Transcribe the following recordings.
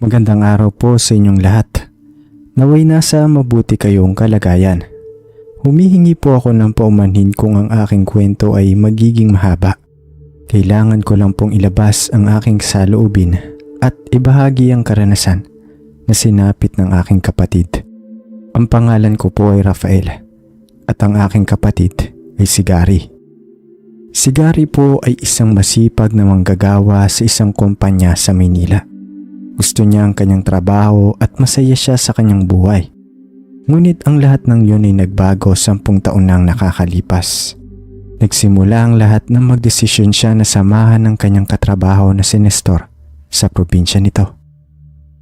Magandang araw po sa inyong lahat. Naway nasa mabuti kayong kalagayan. Humihingi po ako ng paumanhin kung ang aking kwento ay magiging mahaba. Kailangan ko lang pong ilabas ang aking saloobin at ibahagi ang karanasan na sinapit ng aking kapatid. Ang pangalan ko po ay Rafael at ang aking kapatid ay si Gary. Si Gary po ay isang masipag na manggagawa sa isang kumpanya sa Maynila. Gusto niya ang kanyang trabaho at masaya siya sa kanyang buhay. Ngunit ang lahat ng yun ay nagbago 10 taon nang nakakalipas. Nagsimula ang lahat na magdesisyon siya na samahan ng kanyang katrabaho na si Nestor sa probinsya nito.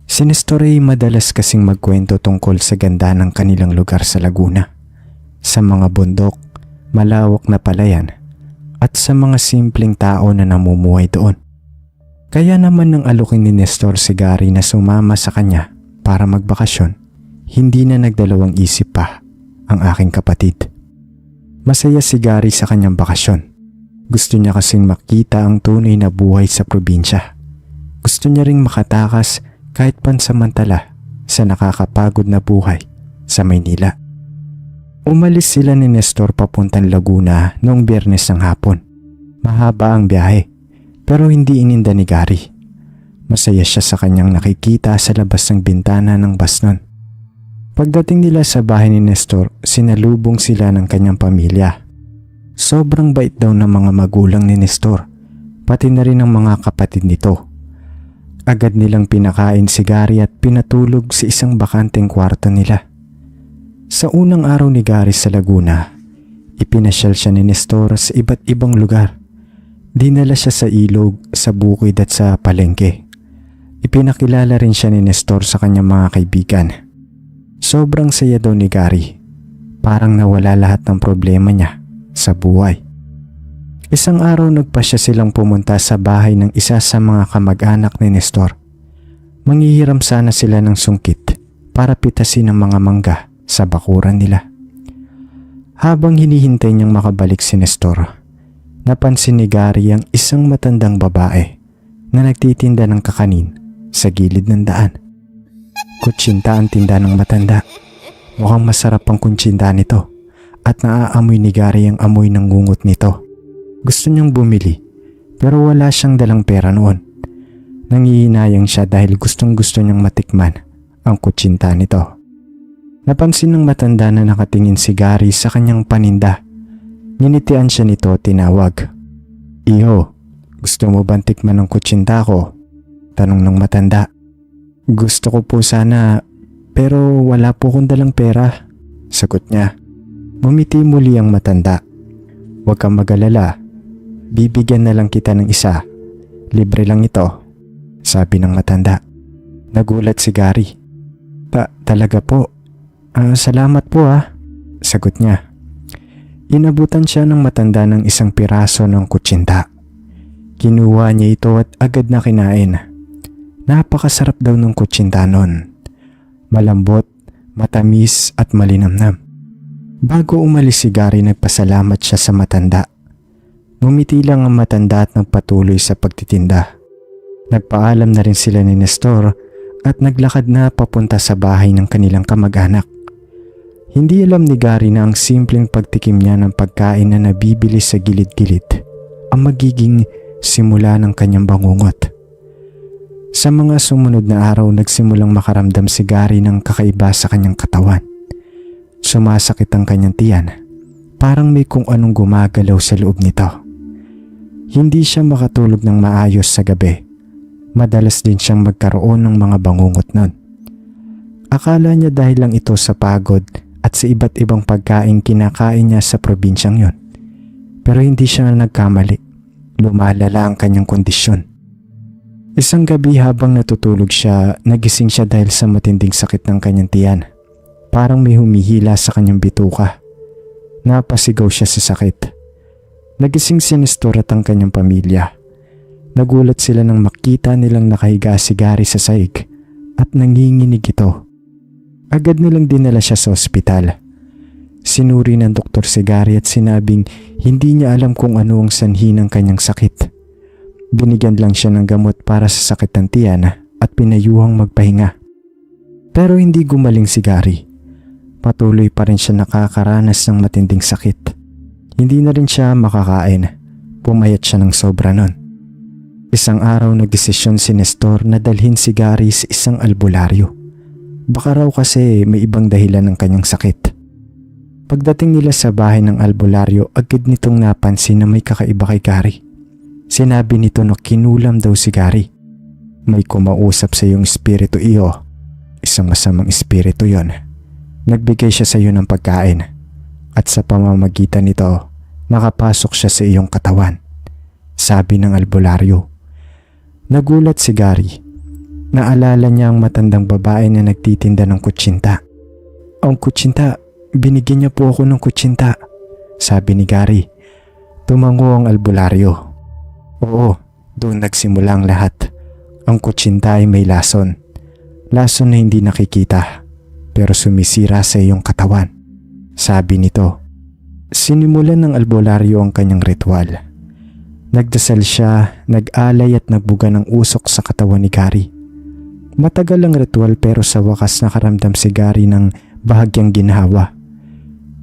Si Nestor ay madalas kasing magkwento tungkol sa ganda ng kanilang lugar sa Laguna, sa mga bundok, malawak na palayan, at sa mga simpleng tao na namumuhay doon. Kaya naman nang alukin ni Nestor si Gary na sumama sa kanya para magbakasyon, hindi na nagdalawang isip pa ang aking kapatid. Masaya si Gary sa kanyang bakasyon. Gusto niya kasing makita ang tunay na buhay sa probinsya. Gusto niya ring makatakas kahit pansamantala sa nakakapagod na buhay sa Maynila. Umalis sila ni Nestor papuntang Laguna noong Biyernes ng hapon. Mahaba ang biyahe pero hindi ininda ni Gary. Masaya siya sa kanyang nakikita sa labas ng bintana ng bus nun. Pagdating nila sa bahay ni Nestor, sinalubong sila ng kanyang pamilya. Sobrang bait daw ng mga magulang ni Nestor, pati na rin ng mga kapatid nito. Agad nilang pinakain si Gary at pinatulog sa isang bakanteng kwarto nila. Sa unang araw ni Gary sa Laguna, ipinasyal siya ni Nestor sa iba't ibang lugar. Dinala siya sa ilog, sa bukid at sa palengke. Ipinakilala rin siya ni Nestor sa kanyang mga kaibigan. Sobrang saya daw ni Gary. Parang nawala lahat ng problema niya sa buhay. Isang araw nagpasya silang pumunta sa bahay ng isa sa mga kamag-anak ni Nestor. Manghihiram sana sila ng sungkit para pitasin ang mga mangga sa bakuran nila. Habang hinihintay niyang makabalik si Nestor, napansin ni Gary ang isang matandang babae na nagtitinda ng kakanin sa gilid ng daan. Kutsinta ang tinda ng matanda. Mukhang masarap ang kutsinta nito at naaamoy ni Gary ang amoy ng ngungot nito. Gusto niyang bumili pero wala siyang dalang pera noon. Nangihinayang siya dahil gustong-gusto niyang matikman ang kutsinta nito. Napansin ng matanda na nakatingin si Gary sa kanyang paninda. Nginitian siya nito, tinawag. "Iho, gusto mo bang tikman ang kutsinta ko?" Tanong ng matanda. "Gusto ko po sana, pero wala po akong dalang pera," sagot niya. Ngumiti muli ang matanda. "Huwag kang mag-alala, bibigyan na lang kita ng isa. Libre lang ito," sabi ng matanda. Nagulat si Gary. Talaga po? Salamat po sagot niya. Inabutan siya ng matanda ng isang piraso ng kutsinta. Kinuha niya ito at agad na kinain. Napakasarap daw ng kutsinta nun. Malambot, matamis at malinamnam. Bago umalis si Gary, nagpasalamat siya sa matanda. Ngumiti lang ang matanda at nagpatuloy sa pagtitinda. Nagpaalam na rin sila ni Nestor at naglakad na papunta sa bahay ng kanilang kamag-anak. Hindi alam ni Gary na ang simpleng pagtikim niya ng pagkain na nabibili sa gilid-gilid ang magiging simula ng kanyang bangungot. Sa mga sumunod na araw, nagsimulang makaramdam si Gary ng kakaiba sa kanyang katawan. Sumasakit ang kanyang tiyan. Parang may kung anong gumagalaw sa loob nito. Hindi siya makatulog ng maayos sa gabi. Madalas din siyang magkaroon ng mga bangungot nun. Akala niya dahil lang ito sa pagod at sa iba't ibang pagkain kinakain niya sa probinsyang yon. Pero hindi siya nagkamali. Lumalala ang kanyang kondisyon. Isang gabi habang natutulog siya, nagising siya dahil sa matinding sakit ng kanyang tiyan. Parang may humihila sa kanyang bituka. Napasigaw siya sa sakit. Nagising si Nestor at ang kanyang pamilya. Nagulat sila nang makita nilang nakahiga si Gary sa saig at nanginginig ito. Agad nilang dinala siya sa ospital. Sinuri ng doktor si Gary at sinabing hindi niya alam kung ano ang sanhi ng kanyang sakit. Binigyan lang siya ng gamot para sa sakit ng tiyan at pinayuhang magpahinga. Pero hindi gumaling si Gary. Patuloy pa rin siya nakakaranas ng matinding sakit. Hindi na rin siya makakain. Pumayat siya ng sobra nun. Isang araw nagdesisyon si Nestor na dalhin si Gary sa isang albularyo. Baka raw kasi may ibang dahilan ng kanyang sakit. Pagdating nila sa bahay ng albularyo, agad nitong napansin na may kakaiba kay Gary. Sinabi nito na kinulam daw si Gary. May kumausap sa iyong espiritu iyo. Isang masamang espiritu yon. Nagbigay siya sa iyo ng pagkain. At sa pamamagitan nito, nakapasok siya sa iyong katawan. Sabi ng albularyo. Nagulat si Gary. Naalala niya ang matandang babae na nagtitinda ng kutsinta. Ang kutsinta, binigyan niya po ako ng kutsinta, sabi ni Gary. Tumango ang albularyo. Oo, doon nagsimula ang lahat. Ang kutsinta ay may lason. Lason na hindi nakikita, pero sumisira sa iyong katawan, sabi nito. Sinimulan ng albularyo ang kanyang ritual. Nagdasal siya, nag-alay at nagbuga ng usok sa katawan ni Gary. Matagal ang ritual pero sa wakas nakaramdam si Gary ng bahagyang ginhawa.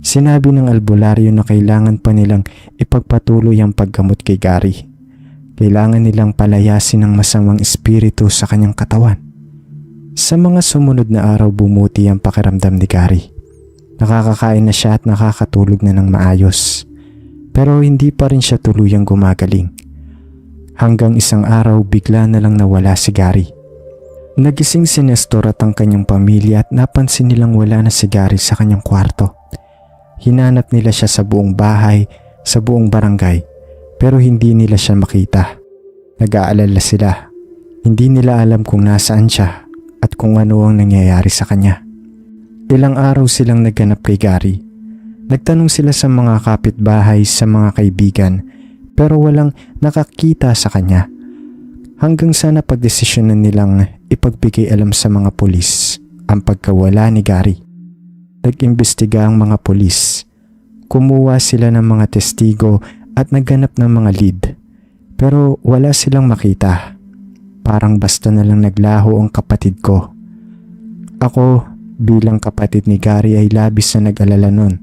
Sinabi ng albularyo na kailangan pa nilang ipagpatuloy ang paggamot kay Gary. Kailangan nilang palayasin ang masamang espiritu sa kanyang katawan. Sa mga sumunod na araw bumuti ang pakiramdam ni Gary. Nakakakain na siya at nakakatulog na ng maayos. Pero hindi pa rin siya tuluyang gumagaling. Hanggang isang araw bigla na lang nawala si Gary. Nagising si Nestor at ang kanyang pamilya at napansin nilang wala na si Gary sa kanyang kwarto. Hinanap nila siya sa buong bahay, sa buong barangay, pero hindi nila siya makita. Nag-aalala sila. Hindi nila alam kung nasaan siya at kung ano ang nangyayari sa kanya. Ilang araw silang naghanap kay Gary. Nagtanong sila sa mga kapitbahay, sa mga kaibigan, pero walang nakakita sa kanya. Hanggang sa napagdesisyonan nilang ipagbigay alam sa mga pulis ang pagkawala ni Gary. Nag-imbestiga ang mga pulis. Kumuha sila ng mga testigo at naghanap ng mga lead. Pero wala silang makita. Parang basta na lang naglaho ang kapatid ko. Ako, bilang kapatid ni Gary ay labis na nag-alala nun.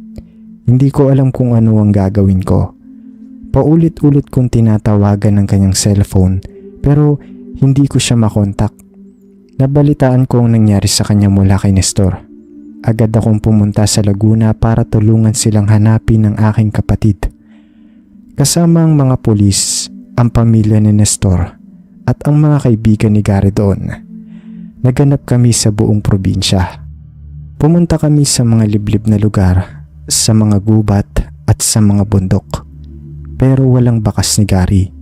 Hindi ko alam kung ano ang gagawin ko. Paulit-ulit kong tinatawagan ng kanyang cellphone pero hindi ko siya makontak. Nabalitaan ko ang nangyari sa kanya mula kay Nestor. Agad akong pumunta sa Laguna para tulungan silang hanapin ang aking kapatid. Kasama ang mga pulis, ang pamilya ni Nestor at ang mga kaibigan ni Gary doon. Naghanap kami sa buong probinsya. Pumunta kami sa mga liblib na lugar, sa mga gubat at sa mga bundok. Pero walang bakas ni Gary.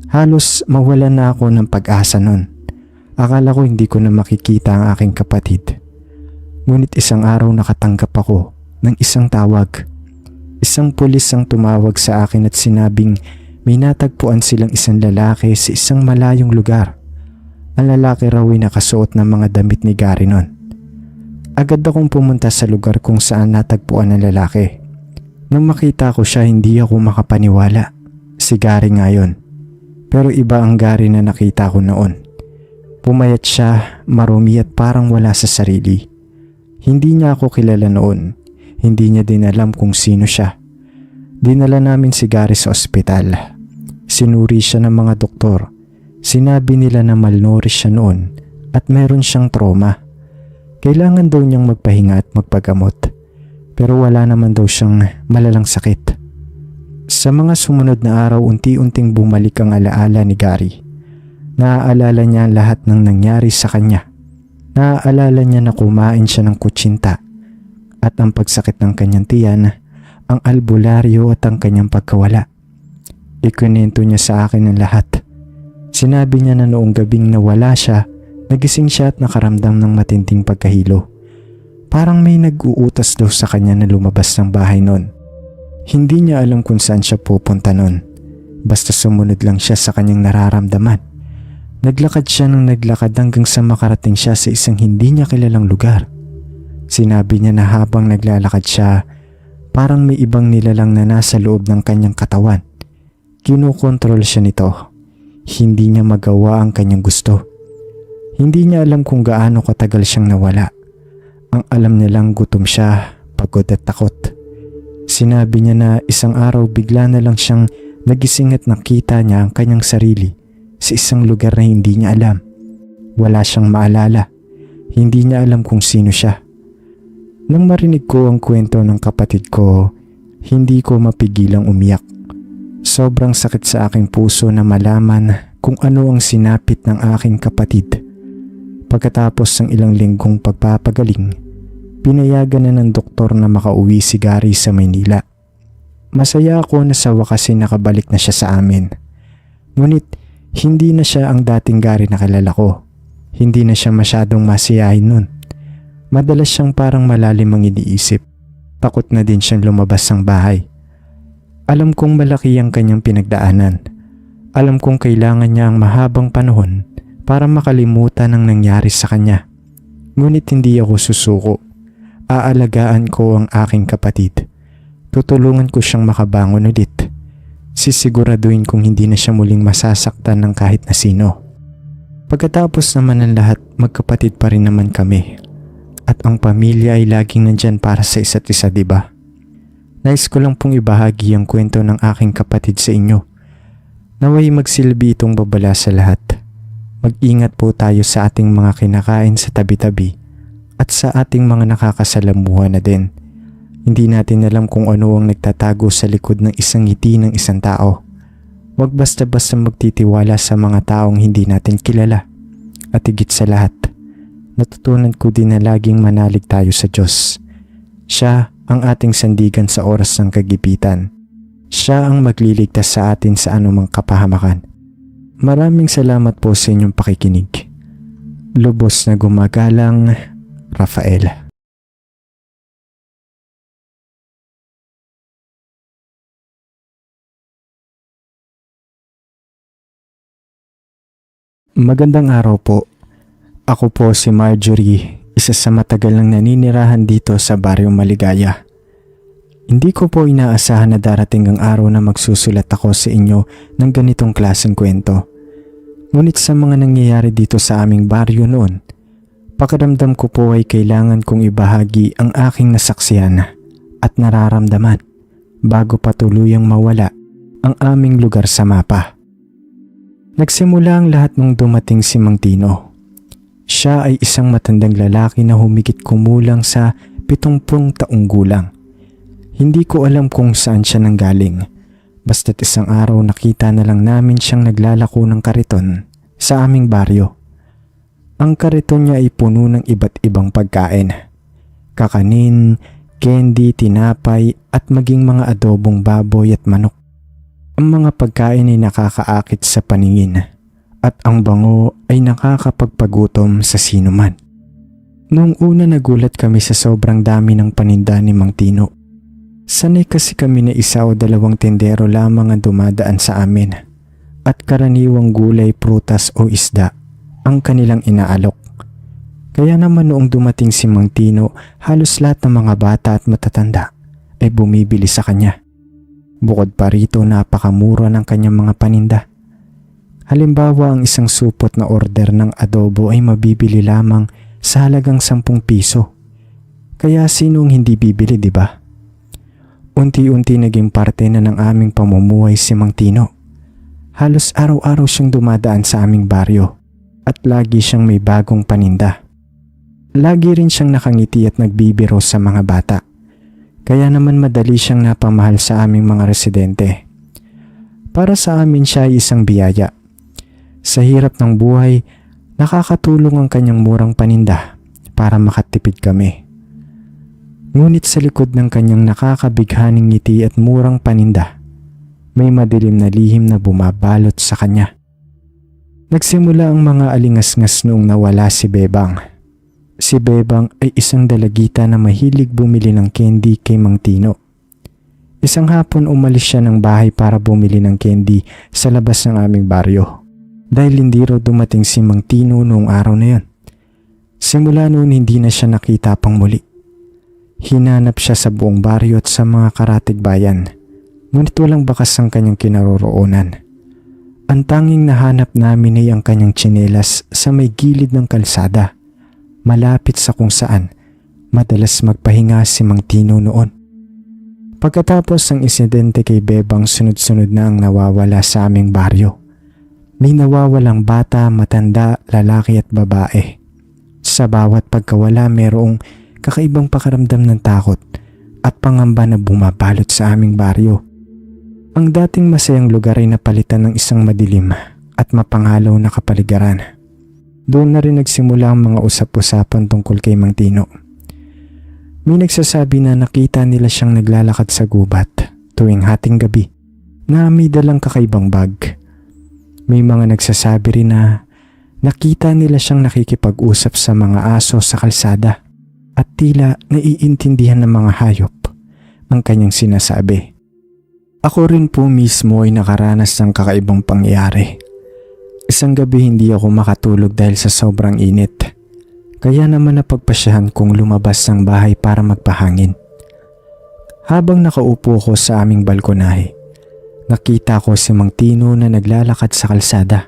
Halos mawalan na ako ng pag-asa nun. Akala ko hindi ko na makikita ang aking kapatid. Ngunit isang araw nakatanggap ako ng isang tawag. Isang pulis ang tumawag sa akin at sinabing may natagpuan silang isang lalaki sa isang malayong lugar. Ang lalaki raw ay nakasuot ng mga damit ni Gary nun. Agad akong pumunta sa lugar kung saan natagpuan ang lalaki. Nang makita ko siya, hindi ako makapaniwala. Si Gary nga yun. Pero iba ang Gary na nakita ko noon. Pumayat siya, marumi at parang wala sa sarili. Hindi niya ako kilala noon. Hindi niya din alam kung sino siya. Dinala namin si Gary sa ospital. Sinuri siya ng mga doktor. Sinabi nila na malnourished siya noon at meron siyang trauma. Kailangan daw niyang magpahinga at magpagamot. Pero wala naman daw siyang malalang sakit. Sa mga sumunod na araw, unti-unting bumalik ang alaala ni Gary. Naaalala niya lahat ng nangyari sa kanya. Naaalala niya na kumain siya ng kutsinta at ang pagsakit ng kanyang tiyan, ang albularyo at ang kanyang pagkawala. Ikunento niya sa akin ang lahat. Sinabi niya na noong gabing nawala siya, nagising siya at nakaramdam ng matinding pagkahilo. Parang may nag-uutas daw sa kanya na lumabas ng bahay noon. Hindi niya alam kung saan siya pupunta noon. Basta sumunod lang siya sa kanyang nararamdaman. Naglakad siya ng naglakad hanggang sa makarating siya sa isang hindi niya kilalang lugar. Sinabi niya na habang naglalakad siya, parang may ibang nilalang na nasa loob ng kanyang katawan. Kinokontrol siya nito. Hindi niya magawa ang kanyang gusto. Hindi niya alam kung gaano katagal siyang nawala. Ang alam niya lang gutom siya, pagod at takot. Sinabi niya na isang araw bigla na lang siyang nagising at nakita niya ang kanyang sarili sa isang lugar na hindi niya alam. Wala siyang maalala. Hindi niya alam kung sino siya. Nang marinig ko ang kwento ng kapatid ko, hindi ko mapigilang umiyak. Sobrang sakit sa aking puso na malaman kung ano ang sinapit ng aking kapatid. Pagkatapos ng ilang linggong pagpapagaling, pinayagan na ng doktor na makauwi si Gary sa Maynila. Masaya ako na sa wakas ay nakabalik na siya sa amin. Ngunit hindi na siya ang dating Gary na kilala ko. Hindi na siya masyadong masiyahin nun. Madalas siyang parang malalim ang iniisip. Takot na din siyang lumabas ng bahay. Alam kong malaki ang kanyang pinagdaanan. Alam kong kailangan niya ang mahabang panahon para makalimutan ang nangyari sa kanya. Ngunit hindi ako susuko. Aalagaan ko ang aking kapatid. Tutulungan ko siyang makabangon ulit. Sisiguraduhin kong hindi na siya muling masasaktan ng kahit na sino. Pagkatapos naman ng lahat, magkapatid pa rin naman kami. At ang pamilya ay laging nandyan para sa isa't isa, diba? Nais ko lang pong ibahagi ang kwento ng aking kapatid sa inyo. Naway magsilbi itong babala sa lahat. Mag-ingat po tayo sa ating mga kinakain sa tabi-tabi at sa ating mga nakakasalamuha na din. Hindi natin alam kung ano ang nagtatago sa likod ng isang ngiti ng isang tao. Huwag basta-basta magtitiwala sa mga taong hindi natin kilala. At higit sa lahat, natutunan ko din na laging manalig tayo sa Diyos. Siya ang ating sandigan sa oras ng kagipitan. Siya ang magliligtas sa atin sa anumang kapahamakan. Maraming salamat po sa inyong pakikinig. Lubos na gumagalang, Rafael. Magandang araw po. Ako po si Marjorie, isa sa matagal nang naninirahan dito sa Baryo Maligaya. Hindi ko po inaasahan na darating ang araw na magsusulat ako sa inyo ng ganitong klaseng kwento. Ngunit sa mga nangyayari dito sa aming baryo noon, pakiramdam ko po ay kailangan kong ibahagi ang aking nasaksihan at nararamdaman bago pa tuluyang mawala ang aming lugar sa mapa. Nagsimula ang lahat nung dumating si Mang Tino. Siya ay isang matandang lalaki na humigit kumulang sa 70 taong gulang. Hindi ko alam kung saan siya nanggaling. Basta't isang araw nakita na lang namin siyang naglalako ng kariton sa aming baryo. Ang kariton niya ay puno ng iba't ibang pagkain. Kakanin, candy, tinapay at maging mga adobong baboy at manok. Ang mga pagkain ay nakakaakit sa paningin at ang bango ay nakakapagpagutom sa sinuman. Noong una nagulat kami sa sobrang dami ng paninda ni Mang Tino. Sanay kasi kami na isa o dalawang tindero lamang ang dumadaan sa amin at karaniwang gulay, prutas o isda ang kanilang inaalok. Kaya naman noong dumating si Mang Tino, halos lahat ng mga bata at matatanda ay bumibili sa kanya. Bukod pa rito, napakamura ng kanyang mga paninda. Halimbawa, ang isang supot na order ng adobo ay mabibili lamang sa halagang 10 piso. Kaya sinong hindi bibili, di ba? Unti-unti naging parte na ng aming pamumuhay si Mang Tino. Halos araw-araw siyang dumadaan sa aming baryo at lagi siyang may bagong paninda. Lagi rin siyang nakangiti at nagbibiro sa mga bata. Kaya naman madali siyang napamahal sa aming mga residente. Para sa amin siya ay isang biyaya. Sa hirap ng buhay, nakakatulong ang kanyang murang paninda para makatipid kami. Ngunit sa likod ng kanyang nakakabighaning ngiti at murang paninda, may madilim na lihim na bumabalot sa kanya. Nagsimula ang mga alingasngas noong nawala si Bebang. Si Bebang ay isang dalagita na mahilig bumili ng candy kay Mang Tino. Isang hapon umalis siya ng bahay para bumili ng candy sa labas ng aming baryo. Dahil hindi raw dumating si Mang Tino noong araw na yun. Simula noon hindi na siya nakita pang muli. Hinanap siya sa buong baryo at sa mga karatig bayan, ngunit walang bakas ang kanyang kinaroroonan. Ang tanging nahanap namin ay ang kanyang tsinelas sa may gilid ng kalsada, malapit sa kung saan madalas magpahinga si Mang Tino noon. Pagkatapos ng insidente kay Bebang, sunod-sunod na ang nawawala sa aming baryo. May nawawalang bata, matanda, lalaki at babae. Sa bawat pagkawala mayroong kakaibang pakaramdam ng takot at pangamba na bumabalot sa aming baryo. Ang dating masayang lugar ay napalitan ng isang madilim at mapangalaw na kapaligiran. Doon na rin nagsimula ang mga usap-usapan tungkol kay Mang Tino. May nagsasabi na nakita nila siyang naglalakad sa gubat tuwing hating gabi na may dalang kakaibang bag. May mga nagsasabi rin na nakita nila siyang nakikipag-usap sa mga aso sa kalsada at tila naiintindihan ng mga hayop ang kanyang sinasabi. Ako rin po mismo ay nakaranas ng kakaibang pangyayari. Isang gabi hindi ako makatulog dahil sa sobrang init. Kaya naman napagpasyahan kong lumabas ng bahay para magpahangin. Habang nakaupo ko sa aming balkonahe, nakita ko si Mang Tino na naglalakad sa kalsada.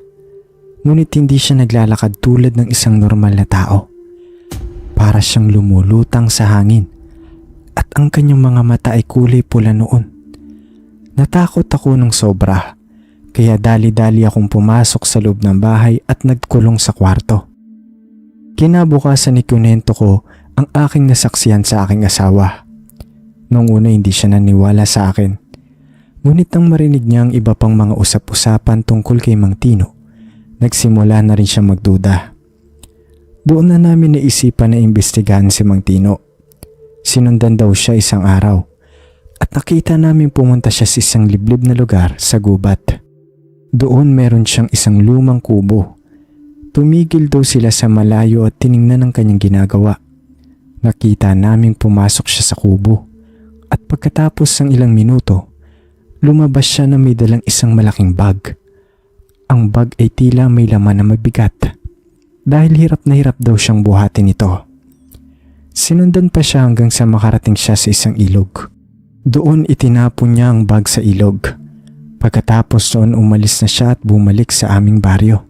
Ngunit hindi siya naglalakad tulad ng isang normal na tao. Para siyang lumulutang sa hangin at ang kanyang mga mata ay kulay pula noon. Natakot ako ng sobra, kaya dali-dali akong pumasok sa loob ng bahay at nagkulong sa kwarto. Kinabukasan ikunento ko ang aking nasaksihan sa aking asawa. Noong una hindi siya naniwala sa akin. Ngunit nang marinig niya ang iba pang mga usap-usapan tungkol kay Mang Tino, nagsimula na rin siya magduda. Doon na namin naisipan na imbestigahan si Mang Tino. Sinundan daw siya isang araw at nakita namin pumunta siya sa isang liblib na lugar sa gubat. Doon meron siyang isang lumang kubo. Tumigil daw sila sa malayo at tiningnan ang kanyang ginagawa. Nakita naming pumasok siya sa kubo at pagkatapos ng ilang minuto, lumabas siya na may dalang isang malaking bag. Ang bag ay tila may laman na mabigat dahil hirap na hirap daw siyang buhatin ito. Sinundan pa siya hanggang sa makarating siya sa isang ilog. Doon itinapon niya ang bag sa ilog. Pagkatapos noon umalis na siya at bumalik sa aming baryo.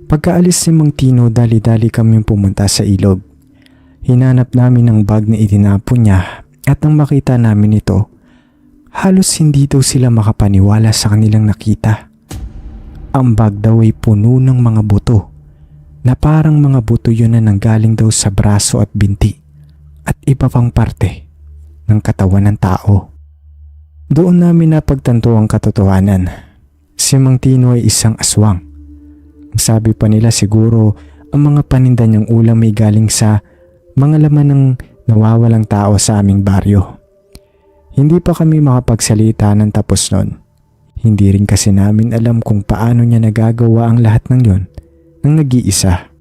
Pagkaalis ni Mang Tino, dali-dali kami pumunta sa ilog. Hinanap namin ang bag na itinapon niya at nang makita namin ito, halos hindi daw sila makapaniwala sa kanilang nakita. Ang bag daw ay puno ng mga buto na parang mga buto yun na nanggaling daw sa braso at binti at iba pang parte ng katawan ng tao. Doon namin napagtanto ang katotohanan. Si Mang Tino ay isang aswang. Sabi pa nila siguro ang mga paninda niyang ulam ay galing sa mga laman ng nawawalang tao sa aming baryo. Hindi pa kami makapagsalita ng tapos nun. Hindi rin kasi namin alam kung paano niya nagagawa ang lahat ng yon nang nag-iisa.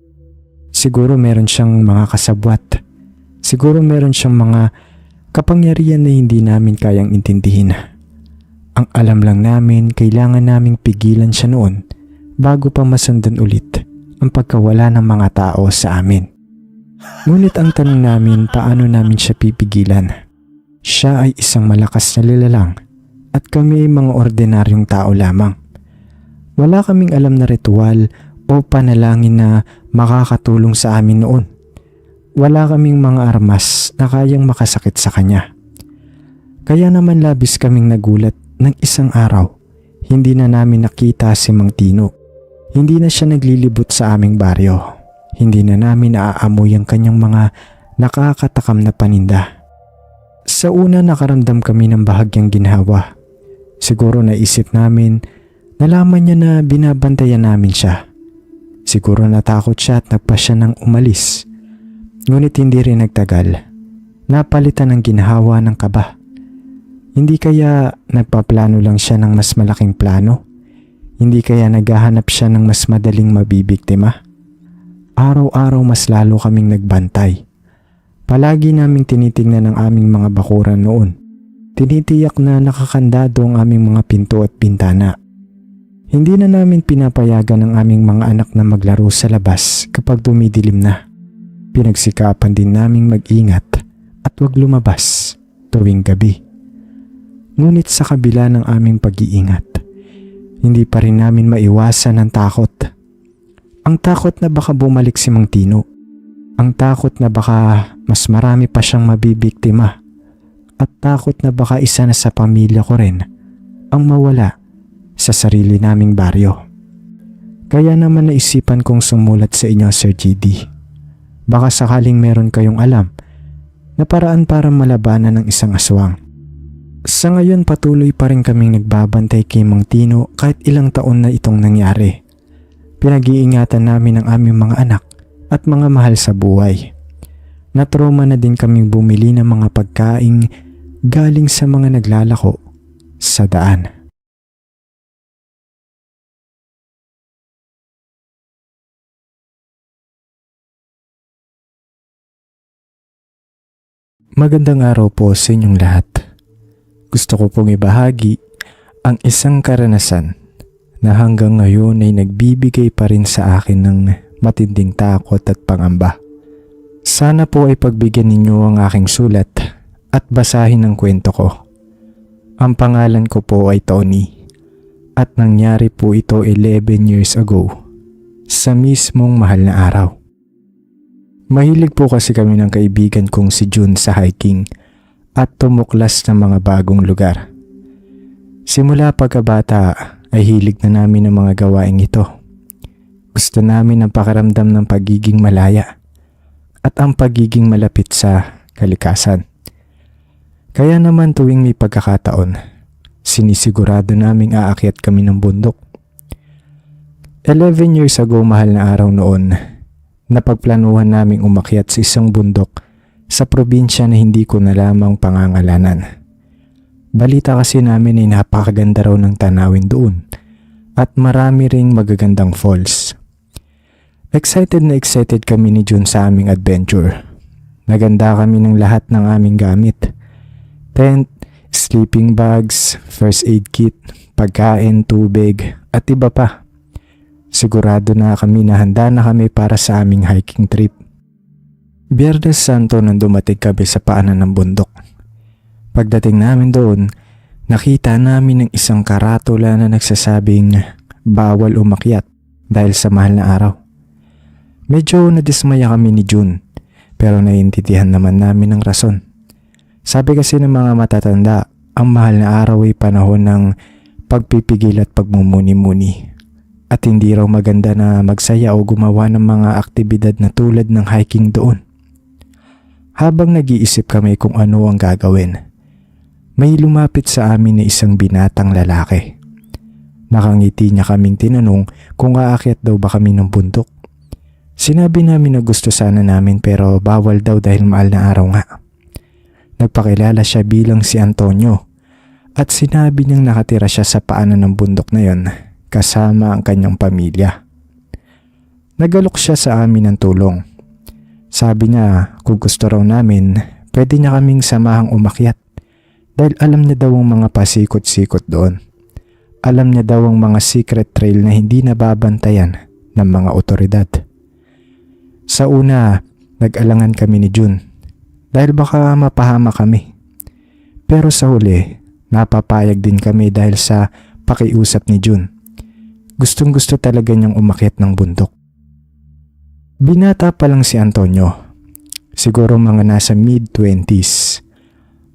Siguro meron siyang mga kasabwat. Siguro meron siyang mga kapangyarihan na hindi namin kayang intindihin. Ang alam lang namin, kailangan naming pigilan siya noon bago pa masundan ulit ang pagkawala ng mga tao sa amin. Ngunit ang tanong namin, paano namin siya pipigilan? Siya ay isang malakas na nilalang at kami ay mga ordinaryong tao lamang. Wala kaming alam na ritual o panalangin na makakatulong sa amin noon. Wala kaming mga armas na kayang makasakit sa kanya. Kaya naman labis kaming nagulat ng isang araw, hindi na namin nakita si Mang Tino. Hindi na siya naglilibot sa aming baryo. Hindi na namin naaamoy ang kanyang mga nakakatakam na paninda. Sa una nakaramdam kami ng bahagyang ginhawa. Siguro naisip namin, nalaman niya na binabantayan namin siya. Siguro natakot siya at nagpa siya ng umalis. Ngunit hindi rin nagtagal. Napalitan ng ginhawa ng kaba. Hindi kaya nagpaplano lang siya ng mas malaking plano? Hindi kaya naghahanap siya ng mas madaling mabibiktima? Araw-araw mas lalo kaming nagbantay. Palagi naming tinitingnan ang aming mga bakuran noon. Tinitiyak na nakakandado ang aming mga pinto at bintana. Hindi na namin pinapayagan ang aming mga anak na maglaro sa labas kapag dumidilim na. Pinagsikapan din naming mag-ingat at huwag lumabas tuwing gabi. Ngunit sa kabila ng aming pag-iingat, hindi pa rin namin maiwasan ang takot. Ang takot na baka bumalik si Mang Tino. Ang takot na baka mas marami pa siyang mabibiktima. At takot na baka isa na sa pamilya ko rin ang mawala sa sarili naming baryo. Kaya naman naisipan kong sumulat sa inyo, Sir GD. Baka sakaling meron kayong alam na paraan para malabanan ng isang aswang. Sa ngayon patuloy pa rin kaming nagbabantay kay Mang Tino kahit ilang taon na itong nangyari. Pinag-iingatan namin ang aming mga anak at mga mahal sa buhay. Natrauma na din kaming bumili ng mga pagkaing galing sa mga naglalako sa daan. Magandang araw po sa inyong lahat. Gusto ko pong ibahagi ang isang karanasan na hanggang ngayon ay nagbibigay pa rin sa akin ng matinding takot at pangamba. Sana po ay pagbigyan ninyo ang aking sulat at basahin ang kwento ko. Ang pangalan ko po ay Tony at nangyari po ito 11 years ago sa mismong mahal na araw. Mahilig po kasi kami ng kaibigan kong si June sa hiking at tumuklas ng mga bagong lugar. Simula pagkabata ay hilig na namin ang mga gawaing ito. Gusto namin ang pakiramdam ng pagiging malaya at ang pagiging malapit sa kalikasan. Kaya naman tuwing may pagkakataon, sinisigurado naming aakyat kami ng bundok. 11 years ago mahal na araw noon, napagplanuhan naming umakyat sa isang bundok sa probinsya na hindi ko na lamang pangangalanan. Balita kasi namin ay napakaganda raw ng tanawin doon at marami ring magagandang falls. Excited na excited kami ni June sa aming adventure. Naganda kami ng lahat ng aming gamit. Tent, sleeping bags, first aid kit, pagkain, tubig at iba pa. Sigurado na kami na handa na kami para sa aming hiking trip. Biyernes Santo nang dumating kami sa paanan ng bundok. Pagdating namin doon, nakita namin ng isang karatula na nagsasabing bawal umakyat dahil sa mahal na araw. Medyo nadismaya kami ni June pero naiintindihan naman namin ang rason. Sabi kasi ng mga matatanda, ang mahal na araw ay panahon ng pagpipigil at pagmumuni-muni. At hindi raw maganda na magsaya o gumawa ng mga aktibidad na tulad ng hiking doon. Habang nag-iisip kami kung ano ang gagawin, may lumapit sa amin na isang binatang lalaki. Nakangiti niya kaming tinanong kung aakyat daw ba kami ng bundok. Sinabi namin na gusto sana namin pero bawal daw dahil mahal na araw nga. Nagpakilala siya bilang si Antonio at sinabi niyang nakatira siya sa paanan ng bundok na yon kasama ang kanyang pamilya. Nagalok siya sa amin ng tulong. Sabi niya kung gusto raw namin, pwede niya kaming samahang umakyat dahil alam niya daw ang mga pasikot-sikot doon. Alam niya daw ang mga secret trail na hindi nababantayan ng mga otoridad. Sa una, nag-alangan kami ni June dahil baka mapahama kami. Pero sa huli, napapayag din kami dahil sa pakiusap ni June. Gustong-gusto talaga niyang umakyat ng bundok. Binata pa lang si Antonio. Siguro mga nasa mid-20s.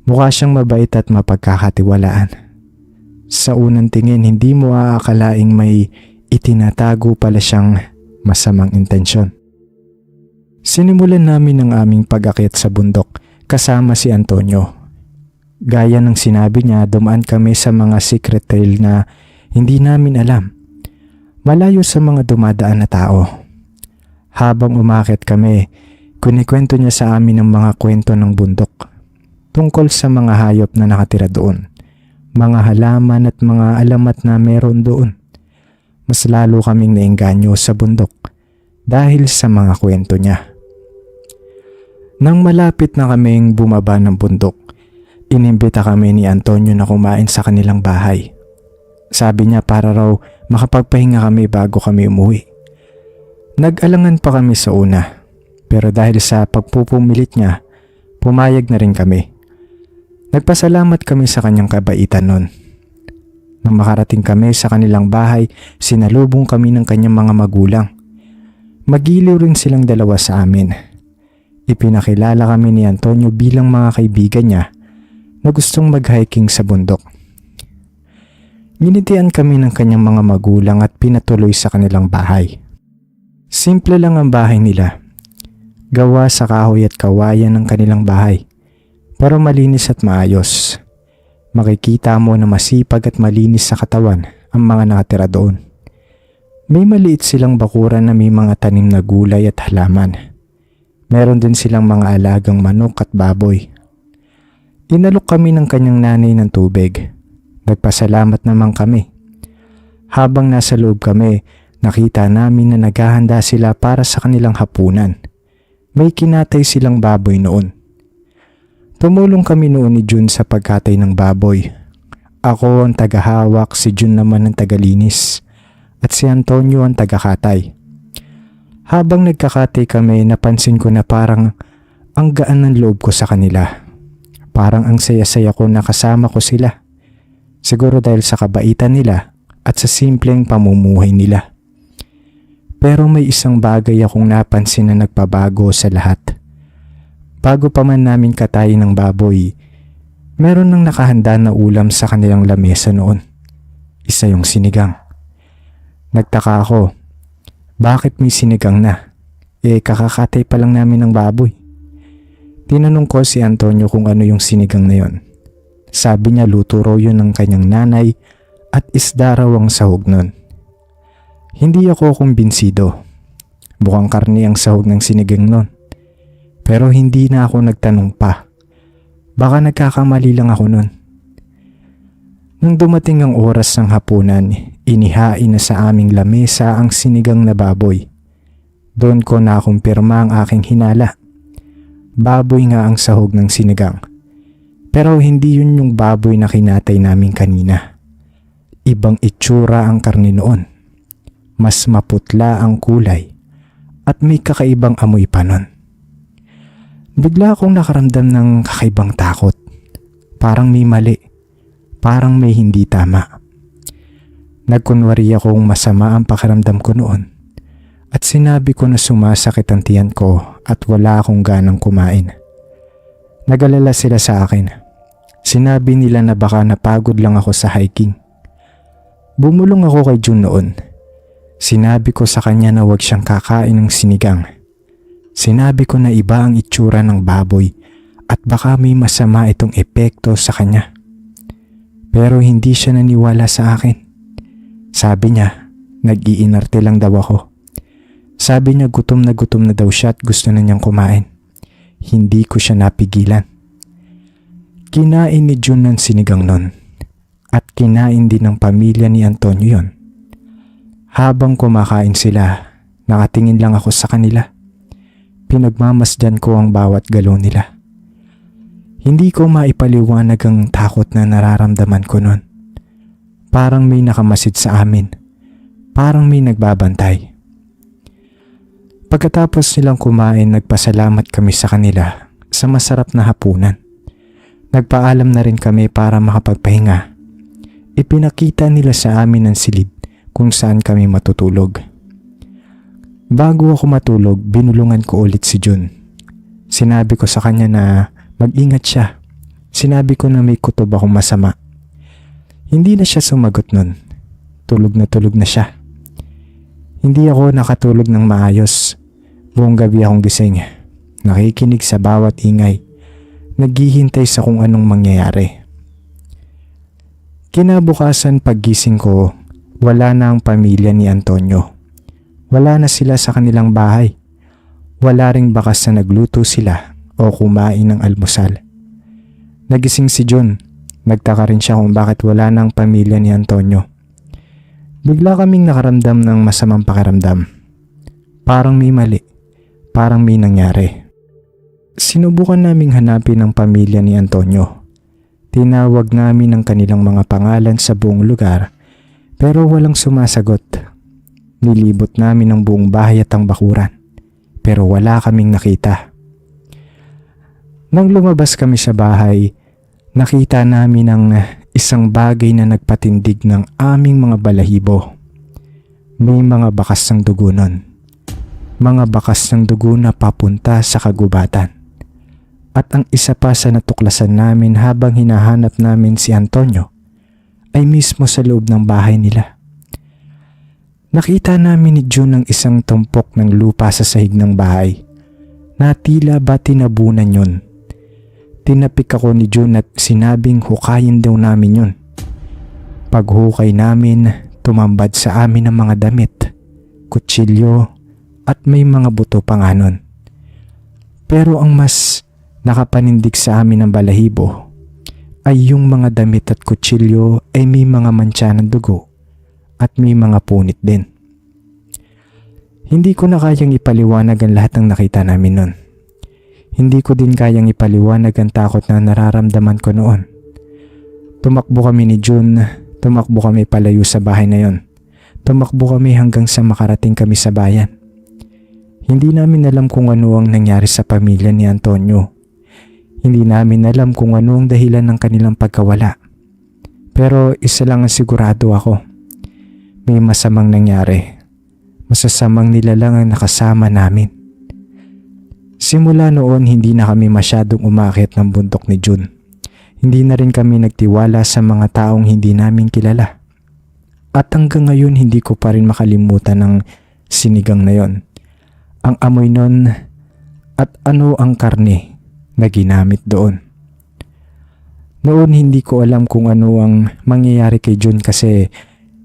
Mukha siyang mabait at mapagkakatiwalaan. Sa unang tingin, hindi mo aakalaing may itinatago pala siyang masamang intensyon. Sinimulan namin ang aming pag-akyat sa bundok kasama si Antonio. Gaya ng sinabi niya, dumaan kami sa mga secret trail na hindi namin alam. Malayo sa mga dumadaan na tao. Habang umakyat kami, kunikwento niya sa amin ang mga kwento ng bundok tungkol sa mga hayop na nakatira doon, mga halaman at mga alamat na meron doon. Mas lalo kaming naengganyo sa bundok dahil sa mga kwento niya. Nang malapit na kaming bumaba ng bundok, inimbita kami ni Antonio na kumain sa kanilang bahay. Sabi niya para raw makapagpahinga kami bago kami umuwi. Nag-alangan pa kami sa una, pero dahil sa pagpupumilit niya, pumayag na rin kami. Nagpasalamat kami sa kanyang kabaitan nun. Nang makarating kami sa kanilang bahay, sinalubong kami ng kanyang mga magulang. Magiliw rin silang dalawa sa amin. Ipinakilala kami ni Antonio bilang mga kaibigan niya na gustong mag-hiking sa bundok. Ginitian kami ng kanyang mga magulang at pinatuloy sa kanilang bahay. Simple lang ang bahay nila. Gawa sa kahoy at kawayan ng kanilang bahay, pero malinis at maayos. Makikita mo na masipag at malinis sa katawan ang mga nakatira doon. May maliit silang bakuran na may mga tanim na gulay at halaman. Meron din silang mga alagang manok at baboy. Inalok kami ng kanyang nanay ng tubig. Nagpasalamat naman kami. Habang nasa loob kami, nakita namin na naghahanda sila para sa kanilang hapunan. May kinatay silang baboy noon. Tumulong kami noon ni Jun sa pagkatay ng baboy. Ako ang tagahawak, si Jun naman ang tagalinis, at si Antonio ang tagakatay. Habang nagkakatay kami, napansin ko na parang ang gaan ng loob ko sa kanila. Parang ang saya-saya ko na kasama ko sila. Siguro dahil sa kabaitan nila at sa simpleng pamumuhay nila. Pero may isang bagay akong napansin na nagpabago sa lahat. Bago pa man namin katayin ng baboy, meron nang nakahanda na ulam sa kanilang lamesa noon. Isa yung sinigang. Nagtaka ako, bakit may sinigang na? Kakakatay pa lang namin ng baboy. Tinanong ko si Antonio kung ano yung sinigang na yon. Sabi niya luto raw yun ng kanyang nanay at isda raw ang sahog nun. Hindi ako kumbinsido. Mukhang karne ang sahog ng sinigang nun. Pero hindi na ako nagtanong pa. Baka nagkakamali lang ako nun. Nang dumating ang oras ng hapunan, inihain na sa aming lamesa ang sinigang na baboy. Doon ko nakumpirma ang aking hinala. Baboy nga ang sahog ng sinigang. Pero hindi yun yung baboy na kinatay namin kanina. Ibang itsura ang karne noon. Mas maputla ang kulay at may kakaibang amoy pa nun. Bigla akong nakaramdam ng kakaibang takot. Parang may mali. Parang may hindi tama. Nagkunwari akong masama ang pakiramdam ko noon. At sinabi ko na sumasakit ang tiyan ko at wala akong ganang kumain. Nag-alala sila sa akin. Sinabi nila na baka napagod lang ako sa hiking. Bumulong ako kay Jun noon. Sinabi ko sa kanya na huwag siyang kakain ng sinigang. Sinabi ko na iba ang itsura ng baboy at baka may masama itong epekto sa kanya. Pero hindi siya naniwala sa akin. Sabi niya, nag-iinarte lang daw ako. Sabi niya gutom na daw siya at gusto na niyang kumain. Hindi ko siya napigilan. Kinain ni Jun ng sinigang nun at kinain din ng pamilya ni Antonio yon. Habang kumakain sila, nakatingin lang ako sa kanila. Pinagmamasdan ko ang bawat galaw nila. Hindi ko maipaliwanag ang takot na nararamdaman ko nun. Parang may nakamasid sa amin. Parang may nagbabantay. Pagkatapos nilang kumain, nagpasalamat kami sa kanila sa masarap na hapunan. Nagpaalam na rin kami para makapagpahinga. Ipinakita nila sa amin ang silid kung saan kami matutulog. Bago ako matulog, binulungan ko ulit si Jun. Sinabi ko sa kanya na mag-ingat siya. Sinabi ko na may kutob akong masama. Hindi na siya sumagot nun. Tulog na siya. Hindi ako nakatulog ng maayos. Buong gabi akong gising. Nakikinig sa bawat ingay. Naghihintay sa kung anong mangyayari. Kinabukasan paggising ko, wala na ang pamilya ni Antonio. Wala na sila sa kanilang bahay. Wala ring bakas na nagluto sila o kumain ng almusal. Nagising si Jun. Nagtaka rin siya kung bakit wala na ang pamilya ni Antonio. Bigla kaming nakaramdam ng masamang pakiramdam. Parang may mali. Parang may nangyari. Sinubukan naming hanapin ang pamilya ni Antonio. Tinawag namin ang kanilang mga pangalan sa buong lugar pero walang sumasagot. Nilibot namin ang buong bahay at ang bakuran pero wala kaming nakita. Nang lumabas kami sa bahay, nakita namin ang isang bagay na nagpatindig ng aming mga balahibo. May mga bakas ng dugo nun. Mga bakas ng dugo na papunta sa kagubatan. At ang isa pa sa natuklasan namin habang hinahanap namin si Antonio ay mismo sa loob ng bahay nila. Nakita namin ni June ang isang tumpok ng lupa sa sahig ng bahay na tila ba tinabunan yun. Tinapik ako ni June at sinabing hukayin daw namin yun. Paghukay namin, tumambad sa amin ang mga damit, kutsilyo at may mga buto pa nga nun. Pero ang mas nakapanindig sa amin ng balahibo ay yung mga damit at kutsilyo ay may mga mantsa ng dugo at may mga punit din. Hindi ko na kayang ipaliwanag ang lahat ng nakita namin nun. Hindi ko din kayang ipaliwanag ang takot na nararamdaman ko noon. Tumakbo kami ni June, tumakbo kami palayo sa bahay na yon. Tumakbo kami hanggang sa makarating kami sa bayan. Hindi namin alam kung ano ang nangyari sa pamilya ni Antonio. Hindi namin alam kung ano ang dahilan ng kanilang pagkawala. Pero isa lang ang sigurado ako. May masamang nangyari. Masasamang nilalang ang nakasama namin. Simula noon hindi na kami masyadong umakyat ng bundok ni June. Hindi na rin kami nagtiwala sa mga taong hindi namin kilala. At hanggang ngayon hindi ko pa rin makalimutan ang sinigang na yon. Ang amoy nun at ano ang karne na ginamit doon. Noon hindi ko alam kung ano ang mangyayari kay June kasi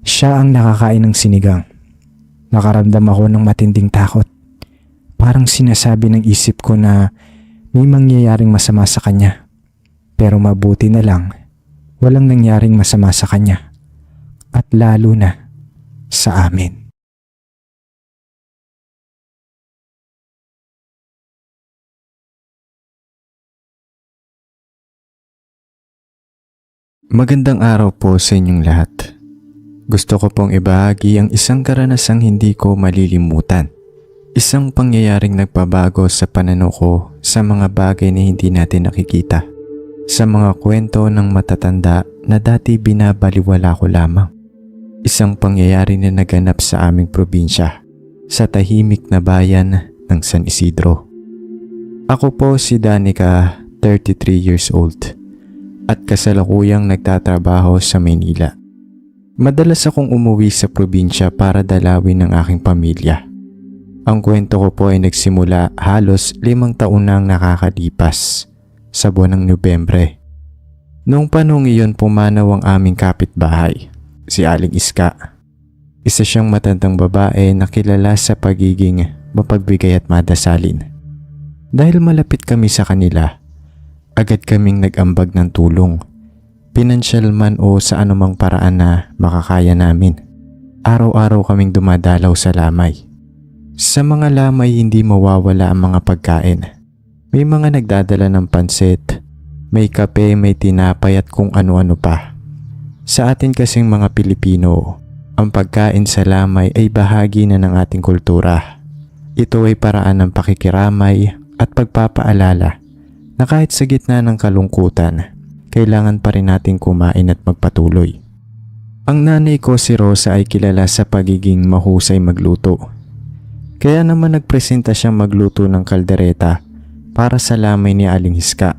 siya ang nakakain ng sinigang. Nakaramdam ako ng matinding takot. Parang sinasabi ng isip ko na may mangyayaring masama sa kanya. Pero mabuti na lang, walang nangyaring masama sa kanya. At lalo na sa amin. Magandang araw po sa inyong lahat. Gusto ko pong ibahagi ang isang karanasang hindi ko malilimutan. Isang pangyayaring nagpabago sa pananaw ko sa mga bagay na hindi natin nakikita. Sa mga kwento ng matatanda na dati binabaliwala ko lamang. Isang pangyayari na naganap sa aming probinsya, sa tahimik na bayan ng San Isidro. Ako po si Danica, 33 years old, at kasalukuyang nagtatrabaho sa Maynila. Madalas akong umuwi sa probinsya para dalawin ang aking pamilya. Ang kwento ko po ay nagsimula halos 5 taon nang nakakalipas sa buwan ng Nobyembre. Noong panahon iyon pumanaw ang aming kapitbahay, si Aling Iska. Isa siyang matandang babae na kilala sa pagiging mapagbigay at madasalin. Dahil malapit kami sa kanila, agad kaming nag-ambag ng tulong, pinansyal man o sa anumang paraan na makakaya namin. Araw-araw kaming dumadalaw sa lamay. Sa mga lamay hindi mawawala ang mga pagkain. May mga nagdadala ng pansit, may kape, may tinapay at kung ano-ano pa. Sa atin kasing mga Pilipino, ang pagkain sa lamay ay bahagi na ng ating kultura. Ito ay paraan ng pakikiramay at pagpapaalala na kahit sa gitna ng kalungkutan, kailangan pa rin nating kumain at magpatuloy. Ang nanay ko si Rosa ay kilala sa pagiging mahusay magluto. Kaya naman nagpresenta siyang magluto ng kaldereta para sa lamay ni Aling Iska.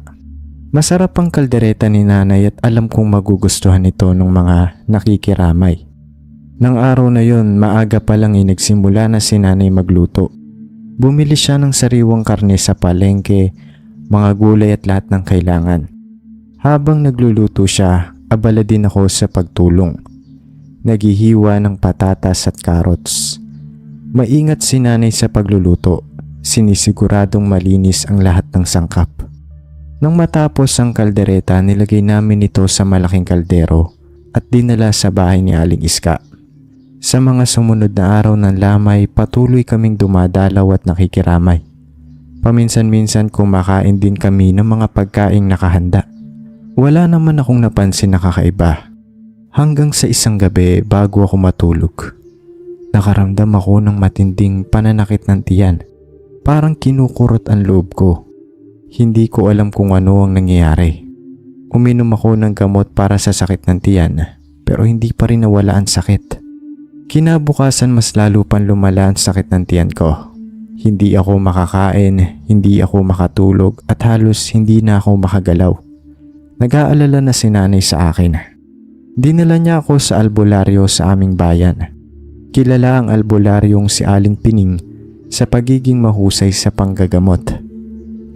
Masarap ang kaldereta ni nanay at alam kong magugustuhan ito ng mga nakikiramay. Nang araw na yon, maaga pa lang ay nagsimula na si nanay magluto. Bumili siya ng sariwang karne sa palengke, mga gulay at lahat ng kailangan. Habang nagluluto siya, abala din ako sa pagtulong. Naghihiwa ng patatas at carrots. Maingat si nanay sa pagluluto, sinisiguradong malinis ang lahat ng sangkap. Nang matapos ang kaldereta, nilagay namin ito sa malaking kaldero at dinala sa bahay ni Aling Iska. Sa mga sumunod na araw ng lamay, patuloy kaming dumadalaw at nakikiramay. Paminsan-minsan kumakain din kami ng mga pagkaing nakahanda. Wala naman akong napansin na kakaiba. Hanggang sa isang gabi bago ako matulog, nakaramdam ako ng matinding pananakit ng tiyan. Parang kinukurot ang loob ko. Hindi ko alam kung ano ang nangyayari. Uminom ako ng gamot para sa sakit ng tiyan pero hindi pa rin nawala ang sakit. Kinabukasan mas lalo pang lumala ang sakit ng tiyan ko. Hindi ako makakain, hindi ako makatulog at halos hindi na ako makagalaw. Nag-aalala na si nanay sa akin. Dinala niya ako sa albularyo sa aming bayan. Kilala ang albularyong si Aling Pining sa pagiging mahusay sa panggagamot.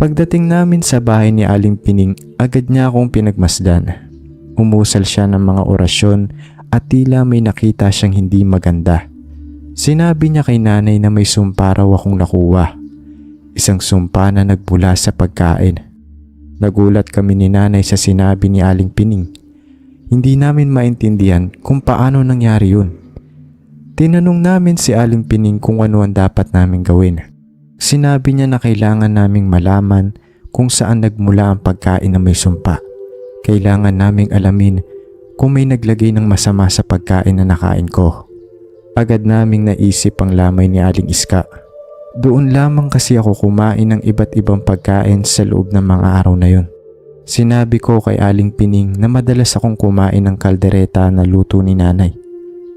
Pagdating namin sa bahay ni Aling Pining, agad niya akong pinagmasdan. Umusal siya ng mga orasyon at tila may nakita siyang hindi maganda. Sinabi niya kay nanay na may sumpa raw akong nakuha. Isang sumpa na nagbula sa pagkain. Nagulat kami ni nanay sa sinabi ni Aling Pining. Hindi namin maintindihan kung paano nangyari yun. Tinanong namin si Aling Pining kung ano ang dapat naming gawin. Sinabi niya na kailangan naming malaman kung saan nagmula ang pagkain na may sumpa. Kailangan naming alamin kung may naglagay ng masama sa pagkain na nakain ko. Agad naming naisip ang lamay ni Aling Iska. Doon lamang kasi ako kumain ng iba't ibang pagkain sa loob ng mga araw na yun. Sinabi ko kay Aling Pining na madalas akong kumain ng kaldereta na luto ni nanay.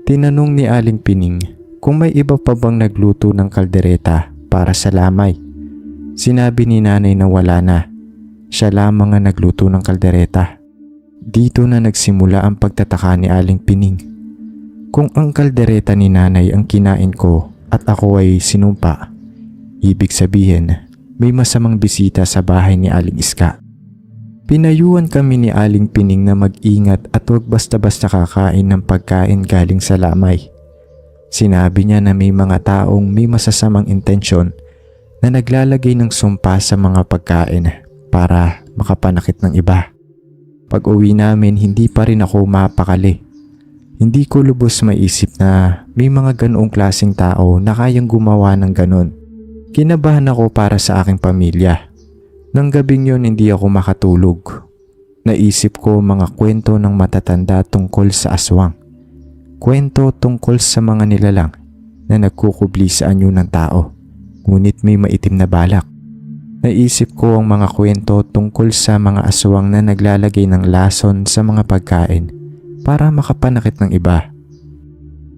Tinanong ni Aling Pining kung may iba pa bang nagluto ng kaldereta para sa lamay. Sinabi ni nanay na wala na. Siya lamang ang nagluto ng kaldereta. Dito na nagsimula ang pagtataka ni Aling Pining. Kung ang kaldereta ni nanay ang kinain ko at ako ay sinumpa, ibig sabihin may masamang bisita sa bahay ni Aling Iska. Pinayuhan kami ni Aling Pining na mag-ingat at huwag basta-basta kakain ng pagkain galing sa lamay. Sinabi niya na may mga taong may masasamang intensyon na naglalagay ng sumpa sa mga pagkain para makapanakit ng iba. Pag uwi namin, hindi pa rin ako mapakali. Hindi ko lubos maisip na may mga ganoong klaseng tao na kayang gumawa ng ganon. Kinabahan ako para sa aking pamilya. Nang gabing yun hindi ako makatulog. Naisip ko mga kwento ng matatanda tungkol sa aswang. Kwento tungkol sa mga nilalang na nagkukubli sa anyo ng tao, ngunit may maitim na balak. Naisip ko ang mga kwento tungkol sa mga aswang na naglalagay ng lason sa mga pagkain para makapanakit ng iba.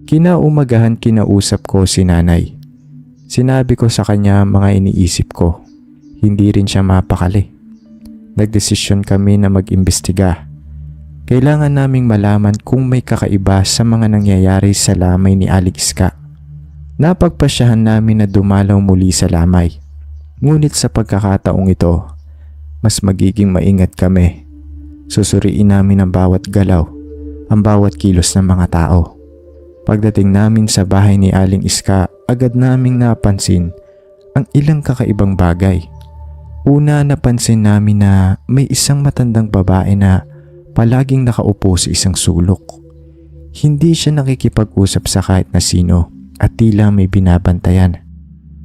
Kinaumagahan kinausap ko si nanay. Sinabi ko sa kanya mga iniisip ko. Hindi rin siya mapakali. Nagdesisyon kami na mag-imbestiga. Kailangan naming malaman kung may kakaiba sa mga nangyayari sa lamay ni Aling Iska. Napagpasyahan namin na dumalaw muli sa lamay. Ngunit sa pagkakataong ito, mas magiging maingat kami. Susuriin namin ang bawat galaw, ang bawat kilos ng mga tao. Pagdating namin sa bahay ni Aling Iska, agad naming napansin ang ilang kakaibang bagay. Una, napansin namin na may isang matandang babae na palaging nakaupo sa isang sulok. Hindi siya nakikipag-usap sa kahit na sino at tila may binabantayan.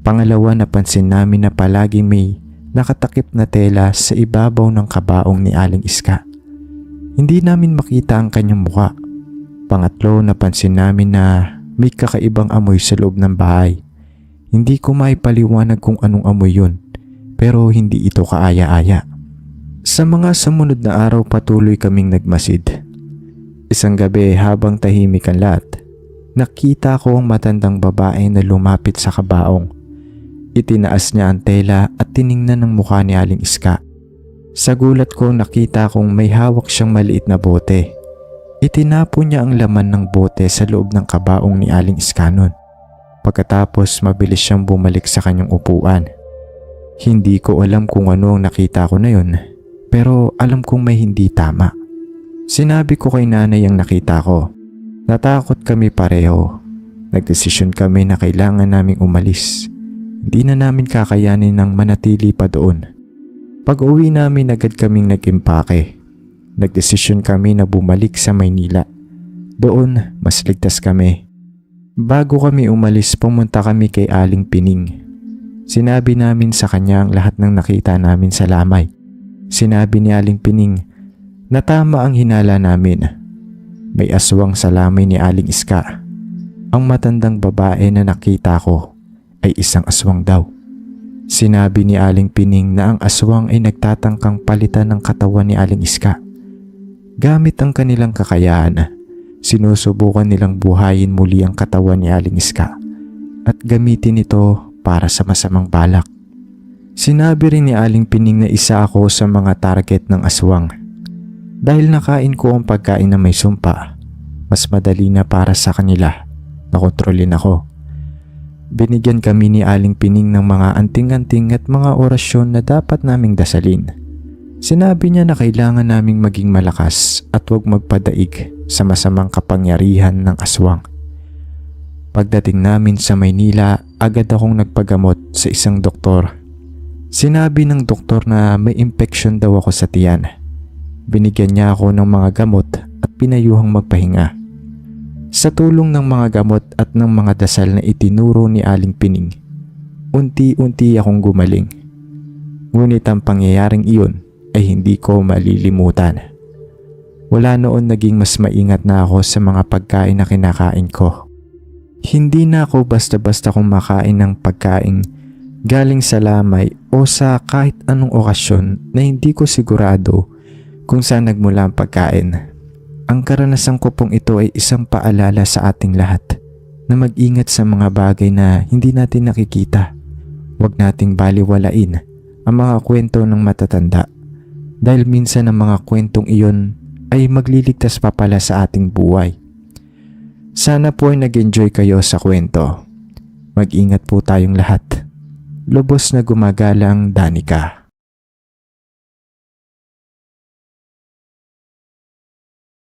Pangalawa, napansin namin na palaging may nakatakip na tela sa ibabaw ng kabaong ni Aling Iska. Hindi namin makita ang kanyang muka. Pangatlo, napansin namin na may kakaibang amoy sa loob ng bahay. Hindi ko maipaliwanag kung anong amoy yun, pero hindi ito kaaya-aya. Sa mga sumunod na araw patuloy kaming nagmasid. Isang gabi habang tahimik ang lahat, nakita ko ang matandang babae na lumapit sa kabaong. Itinaas niya ang tela at tiningnan ng mukha ni Aling Iska. Sa gulat ko nakita kong may hawak siyang maliit na bote. Itinapon niya ang laman ng bote sa loob ng kabaong ni Aling Iska nun. Pagkatapos mabilis siyang bumalik sa kanyang upuan. Hindi ko alam kung ano ang nakita ko na yun, pero alam kong may hindi tama. Sinabi ko kay nanay ang nakita ko. Natakot kami pareho. Nagdesisyon kami na kailangan naming umalis. Hindi na namin kakayanin ng manatili pa doon. Pag-uwi namin agad kaming nag-impake. Nagdesisyon kami na bumalik sa Maynila. Doon mas ligtas kami. Bago kami umalis, pumunta kami kay Aling Pining. Sinabi namin sa kanya ang lahat ng nakita namin sa lamay. Sinabi ni Aling Pining na tama ang hinala namin. May aswang sa lamay ni Aling Iska. Ang matandang babae na nakita ko ay isang aswang daw. Sinabi ni Aling Pining na ang aswang ay nagtatangkang palitan ng katawan ni Aling Iska Gamit ang kanilang kakayahan, sinusubukan nilang buhayin muli ang katawan ni Aling Iska at gamitin ito para sa masamang balak. Sinabi rin ni Aling Pining na isa ako sa mga target ng aswang. Dahil nakain ko ang pagkain na may sumpa, mas madali na para sa kanila na kontrolin ako. Binigyan kami ni Aling Pining ng mga anting-anting at mga orasyon na dapat naming dasalin. Sinabi niya na kailangan naming maging malakas at huwag magpadaig sa masamang kapangyarihan ng aswang. Pagdating namin sa Maynila, agad akong nagpagamot sa isang doktor. Sinabi ng doktor na may infection daw ako sa tiyan. Binigyan niya ako ng mga gamot at pinayuhang magpahinga. Sa tulong ng mga gamot at ng mga dasal na itinuro ni Aling Pining, unti-unti akong gumaling. Ngunit ang pangyayaring iyon ay hindi ko malilimutan. Wala noon naging mas maingat na ako sa mga pagkain na kinakain ko. Hindi na ako basta-basta kumakain ng pagkain galing sa lamay o sa kahit anong okasyon na hindi ko sigurado kung saan nagmula ang pagkain. Ang karanasan ko pong ito ay isang paalala sa ating lahat na mag-ingat sa mga bagay na hindi natin nakikita. Huwag nating baliwalain ang mga kwento ng matatanda dahil minsan ang mga kwentong iyon ay magliligtas pa pala sa ating buhay. Sana po ay nag-enjoy kayo sa kwento. Mag-ingat po tayong lahat. Lubos na gumagalang, Danica.